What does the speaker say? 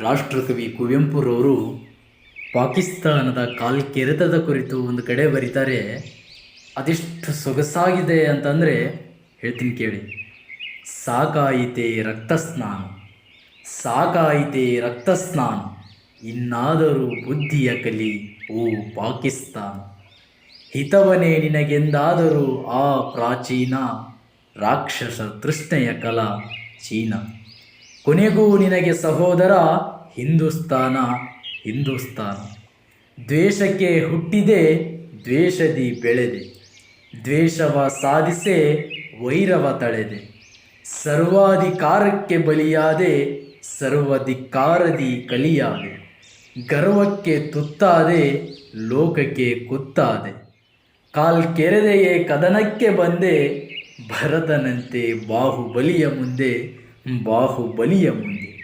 ರಾಷ್ಟ್ರಕವಿ ಕುವೆಂಪುರವರು ಪಾಕಿಸ್ತಾನದ ಕಾಲ್ಕೆರೆತದ ಕುರಿತು ಒಂದು ಕಡೆ ಬರೀತಾರೆ. ಅದೆಷ್ಟು ಸೊಗಸಾಗಿದೆ ಅಂತಂದರೆ ಹೇಳ್ತೀನಿ ಕೇಳಿ. ಸಾಕಾಯಿತೆ ರಕ್ತಸ್ನಾನ, ಸಾಕಾಯಿತೆ ರಕ್ತಸ್ನಾನ, ಇನ್ನಾದರೂ ಬುದ್ಧಿಯ ಕಲಿ ಓ ಪಾಕಿಸ್ತಾನ. ಹಿತವನೇ ನಿನಗೆಂದಾದರೂ ಆ ಪ್ರಾಚೀನ ರಾಕ್ಷಸ ತೃಷ್ಣೆಯ ಕಲಾ ಚೀನ. ಕೊನೆಗೂ ನಿನಗೆ ಸಹೋದರ ಹಿಂದೂಸ್ತಾನ, ಹಿಂದೂಸ್ತಾನ. ದ್ವೇಷಕ್ಕೆ ಹುಟ್ಟಿದೆ, ದ್ವೇಷದಿ ಬೆಳೆದೆ, ದ್ವೇಷವ ಸಾಧಿಸೆ, ವೈರವ ತಳೆದೆ. ಸರ್ವಾಧಿಕಾರಕ್ಕೆ ಬಲಿಯಾದೆ, ಸರ್ವಧಿಕಾರದಿ ಕಲಿಯಾದೆ. ಗರ್ವಕ್ಕೆ ತುತ್ತಾದೆ, ಲೋಕಕ್ಕೆ ಕುತ್ತಾದೆ. ಕಾಲ್ಕೆರೆದೆಯೇ ಕದನಕ್ಕೆ ಬಂದೆ, ಭರತನಂತೆ ಬಾಹುಬಲಿಯ ಮುಂದೆ, ಬಾಹುಬಲಿಯ ಮುಂದೆ.